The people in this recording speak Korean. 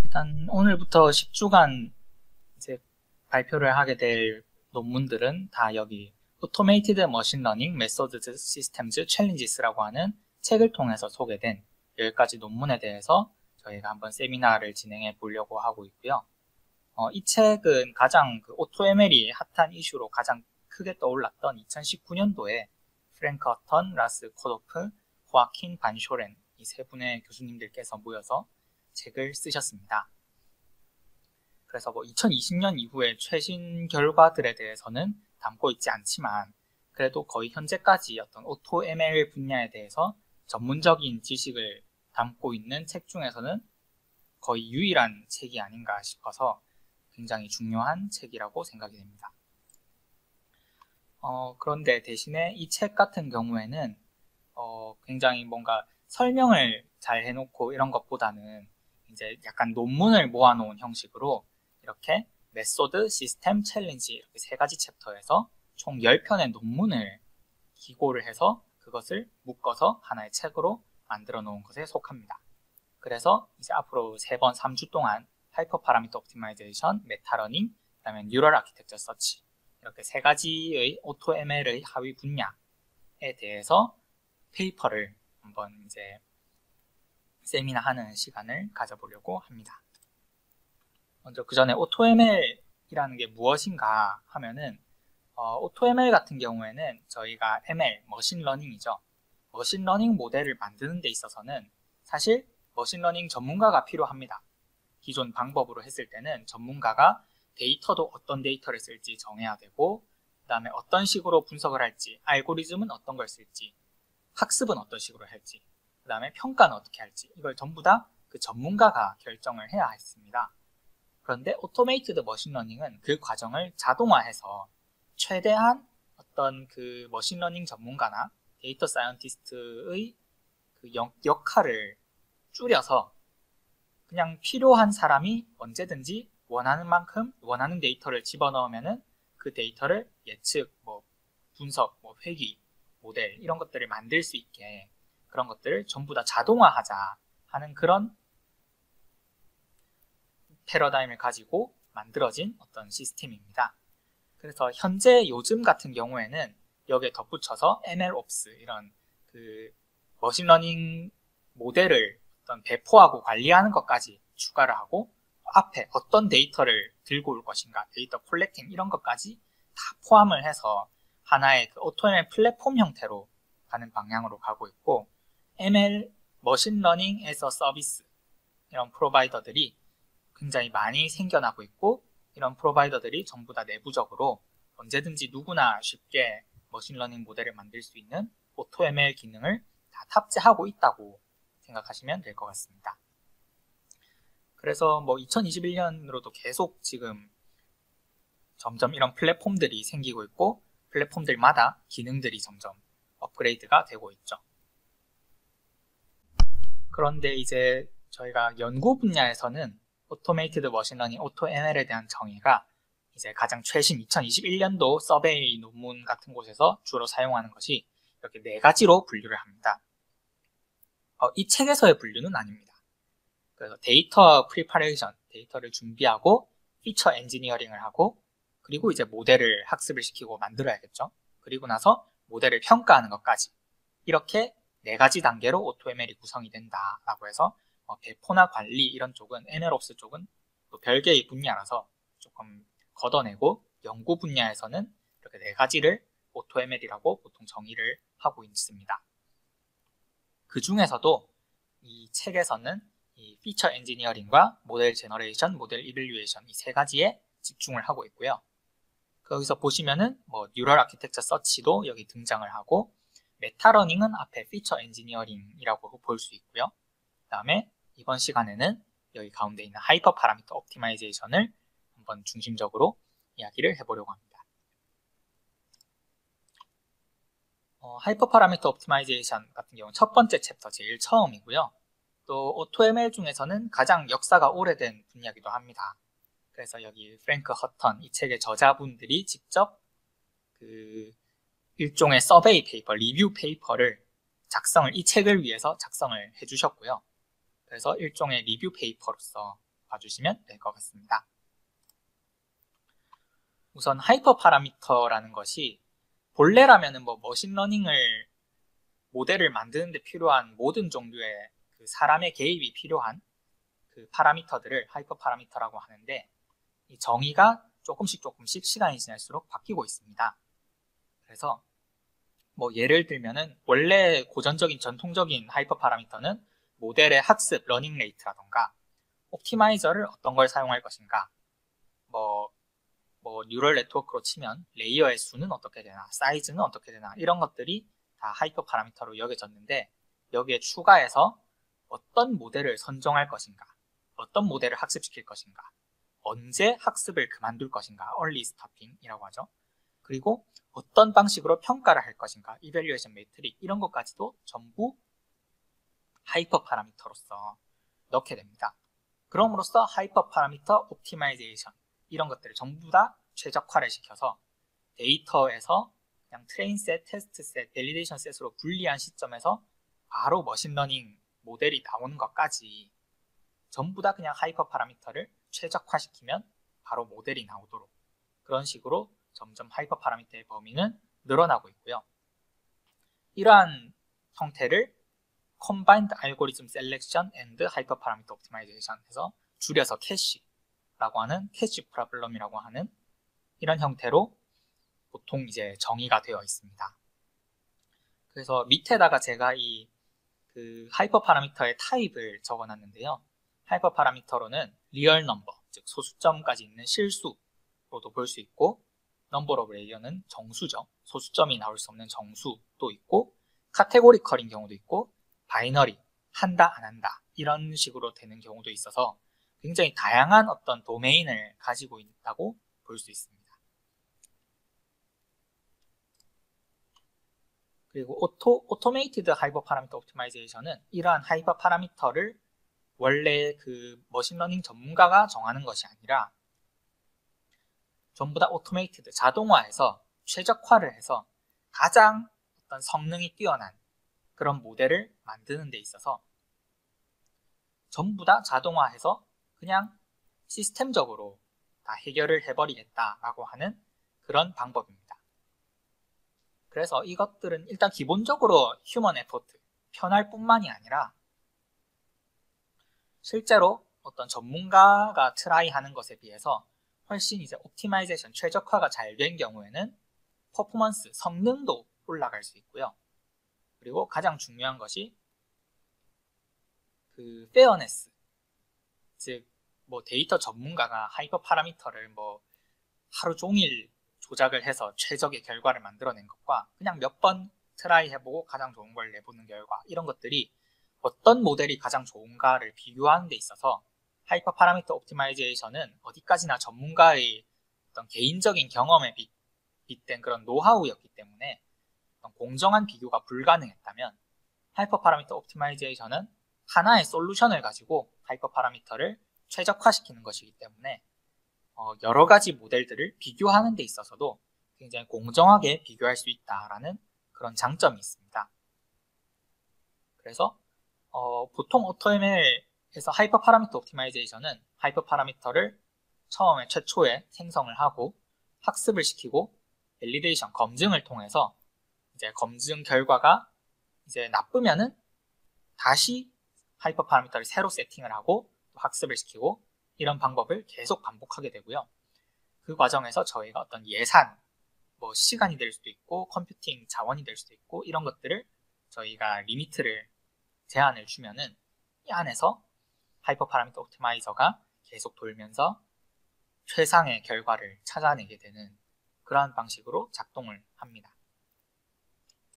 일단 오늘부터 10주간 이제 발표를 하게 될 논문들은 다 여기 Automated Machine Learning Methods Systems Challenges라고 하는 책을 통해서 소개된 10가지 논문에 대해서 저희가 한번 세미나를 진행해 보려고 하고 있고요. 이 책은 가장 AutoML이 핫한 이슈로 가장 크게 떠올랐던 2019년도에 프랭크 허턴, 라스 코도프, 호아킨 반쇼렌 이 세 분의 교수님들께서 모여서 책을 쓰셨습니다. 그래서 2020년 이후에 최신 결과들에 대해서는 담고 있지 않지만 그래도 거의 현재까지 어떤 AutoML 분야에 대해서 전문적인 지식을 담고 있는 책 중에서는 거의 유일한 책이 아닌가 싶어서 굉장히 중요한 책이라고 생각이 됩니다. 그런데 대신에 이 책 같은 경우에는 굉장히 뭔가 설명을 잘 해놓고 이런 것보다는 이제 약간 논문을 모아놓은 형식으로 이렇게 메소드, 시스템, 챌린지 이렇게 세 가지 챕터에서 총 10편의 논문을 기고를 해서 그것을 묶어서 하나의 책으로 만들어 놓은 것에 속합니다. 그래서 이제 앞으로 3번, 3주 동안 하이퍼 파라미터 옵티마이제이션, 메타러닝, 그 다음에 뉴럴 아키텍처 서치 이렇게 세 가지의 AutoML의 하위 분야에 대해서 페이퍼를 한번 이제 세미나 하는 시간을 가져보려고 합니다. 먼저 그 전에 AutoML이라는 게 무엇인가 하면은 AutoML 같은 경우에는 저희가 ML, 머신러닝이죠. 머신러닝 모델을 만드는 데 있어서는 사실 머신러닝 전문가가 필요합니다. 기존 방법으로 했을 때는 전문가가 데이터도 어떤 데이터를 쓸지 정해야 되고 그 다음에 어떤 식으로 분석을 할지, 알고리즘은 어떤 걸 쓸지, 학습은 어떤 식으로 할지, 그 다음에 평가는 어떻게 할지 이걸 전부 다 그 전문가가 결정을 해야 했습니다. 그런데 오토메이티드 머신러닝은 그 과정을 자동화해서 최대한 어떤 그 머신러닝 전문가나 데이터 사이언티스트의 그 역할을 줄여서 그냥 필요한 사람이 언제든지 원하는 만큼 원하는 데이터를 집어넣으면은 그 데이터를 예측, 분석, 회귀, 모델 이런 것들을 만들 수 있게 그런 것들을 전부 다 자동화하자 하는 그런 패러다임을 가지고 만들어진 어떤 시스템입니다. 그래서 현재 요즘 같은 경우에는 여기에 덧붙여서 MLOps 이런 그 머신러닝 모델을 어떤 배포하고 관리하는 것까지 추가를 하고 앞에 어떤 데이터를 들고 올 것인가, 데이터 콜렉팅 이런 것까지 다 포함을 해서 하나의 그 AutoML 플랫폼 형태로 가는 방향으로 가고 있고 ML, 머신러닝 에서 서비스 이런 프로바이더들이 굉장히 많이 생겨나고 있고 이런 프로바이더들이 전부 다 내부적으로 언제든지 누구나 쉽게 머신러닝 모델을 만들 수 있는 AutoML 기능을 다 탑재하고 있다고 생각하시면 될 것 같습니다. 그래서 2021년으로도 계속 지금 점점 이런 플랫폼들이 생기고 있고 플랫폼들마다 기능들이 점점 업그레이드가 되고 있죠. 그런데 이제 저희가 연구 분야에서는 오토메이티드 머신러닝, AutoML에 대한 정의가 이제 가장 최신 2021년도 서베이 논문 같은 곳에서 주로 사용하는 것이 이렇게 4가지로 분류를 합니다. 이 책에서의 분류는 아닙니다. 그래서 데이터 프리퍼레이션, 데이터를 준비하고 피처 엔지니어링을 하고 그리고 이제 모델을 학습을 시키고 만들어야겠죠. 그리고 나서 모델을 평가하는 것까지 이렇게 4가지 단계로 AutoML이 구성이 된다라고 해서 배포나 관리 이런 쪽은 MLOps 쪽은 또 별개의 분야라서 조금 걷어내고 연구 분야에서는 이렇게 4가지를 AutoML이라고 보통 정의를 하고 있습니다. 그 중에서도 이 책에서는 이 피처 엔지니어링과 모델 제너레이션, 모델 이밸류에이션 이 3가지에 집중을 하고 있고요. 거기서 보시면은 뉴럴 아키텍처 서치도 여기 등장을 하고 메타러닝은 앞에 피처 엔지니어링이라고 볼 수 있고요. 그 다음에 이번 시간에는 여기 가운데 있는 하이퍼 파라미터 옵티마이제이션을 한번 중심적으로 이야기를 해보려고 합니다. 하이퍼 파라미터 옵티마이제이션 같은 경우는 첫 번째 챕터 제일 처음이고요. 또 AutoML 중에서는 가장 역사가 오래된 분야이기도 합니다. 그래서 여기 프랭크 허턴 이 책의 저자분들이 직접 그 일종의 서베이 페이퍼, 리뷰 페이퍼를 이 책을 위해서 작성을 해주셨고요. 그래서 일종의 리뷰 페이퍼로서 봐주시면 될 것 같습니다. 우선 하이퍼 파라미터라는 것이 본래라면은 뭐 머신러닝을 모델을 만드는 데 필요한 모든 종류의 그 사람의 개입이 필요한 그 파라미터들을 하이퍼 파라미터라고 하는데, 이 정의가 조금씩 시간이 지날수록 바뀌고 있습니다. 그래서 뭐 예를 들면은 원래 고전적인 전통적인 하이퍼 파라미터는 모델의 학습 러닝 레이트라던가 옵티마이저를 어떤 걸 사용할 것인가, 뭐 뉴럴 네트워크로 치면 레이어의 수는 어떻게 되나, 사이즈는 어떻게 되나, 이런 것들이 다 하이퍼 파라미터로 여겨졌는데, 여기에 추가해서 어떤 모델을 선정할 것인가, 어떤 모델을 학습시킬 것인가, 언제 학습을 그만둘 것인가, early stopping이라고 하죠. 그리고 어떤 방식으로 평가를 할 것인가, evaluation metric, 이런 것까지도 전부 하이퍼 파라미터로서 넣게 됩니다. 그럼으로써 하이퍼 파라미터 옵티마이제이션, 이런 것들을 전부 다 최적화를 시켜서 데이터에서 그냥 트레인 셋, 테스트 셋, 밸리데이션 셋으로 분리한 시점에서 바로 머신러닝 모델이 나오는 것까지 전부 다 그냥 하이퍼 파라미터를 최적화시키면 바로 모델이 나오도록, 그런 식으로 점점 하이퍼 파라미터의 범위는 늘어나고 있고요. 이러한 형태를 Combined Algorithm Selection and Hyperparameter Optimization 해서 줄여서 캐시라고 하는, 캐시 프로블럼이라고 하는 이런 형태로 보통 이제 정의가 되어 있습니다. 그래서 밑에다가 제가 이 그 하이퍼 파라미터의 타입을 적어놨는데요. 하이퍼 파라미터로는 리얼 넘버, 즉 소수점까지 있는 실수로도 볼 수 있고, 넘버 오브 레이어는 정수죠. 소수점이 나올 수 없는 정수도 있고, 카테고리컬인 경우도 있고, 바이너리, 한다 안 한다, 이런 식으로 되는 경우도 있어서 굉장히 다양한 어떤 도메인을 가지고 있다고 볼 수 있습니다. 그리고 오토메이티드 하이퍼 파라미터 옵티마이제이션은 이러한 하이퍼 파라미터를 원래 그 머신러닝 전문가가 정하는 것이 아니라 전부 다 오토메이티드, 자동화해서 최적화를 해서 가장 어떤 성능이 뛰어난 그런 모델을 만드는 데 있어서 전부 다 자동화해서 그냥 시스템적으로 다 해결을 해버리겠다라고 하는 그런 방법입니다. 그래서 이것들은 일단 기본적으로 휴먼 에포트, 편할 뿐만이 아니라 실제로 어떤 전문가가 트라이 하는 것에 비해서 훨씬 이제 옵티마이제이션, 최적화가 잘 된 경우에는 퍼포먼스, 성능도 올라갈 수 있고요. 그리고 가장 중요한 것이 그 페어네스, 즉 뭐 데이터 전문가가 하이퍼 파라미터를 뭐 하루 종일 조작을 해서 최적의 결과를 만들어낸 것과 그냥 몇 번 트라이 해보고 가장 좋은 걸 내보는 결과, 이런 것들이 어떤 모델이 가장 좋은가를 비교하는 데 있어서 하이퍼 파라미터 옵티마이제이션은 어디까지나 전문가의 어떤 개인적인 경험에 빗댄 그런 노하우였기 때문에 공정한 비교가 불가능했다면, 하이퍼 파라미터 옵티마이제이션은 하나의 솔루션을 가지고 하이퍼 파라미터를 최적화시키는 것이기 때문에 여러 가지 모델들을 비교하는 데 있어서도 굉장히 공정하게 비교할 수 있다라는 그런 장점이 있습니다. 그래서 보통 AutoML에서 하이퍼 파라미터 옵티마이제이션은 하이퍼 파라미터를 처음에 최초에 생성을 하고 학습을 시키고 밸리데이션, 검증을 통해서 이제 검증 결과가 이제 나쁘면은 다시 하이퍼 파라미터를 새로 세팅을 하고 또 학습을 시키고, 이런 방법을 계속 반복하게 되고요. 그 과정에서 저희가 어떤 예산, 뭐 시간이 될 수도 있고 컴퓨팅 자원이 될 수도 있고, 이런 것들을 저희가 리미트를 제한을 주면은 이 안에서 하이퍼 파라미터 옵티마이저가 계속 돌면서 최상의 결과를 찾아내게 되는 그러한 방식으로 작동을 합니다.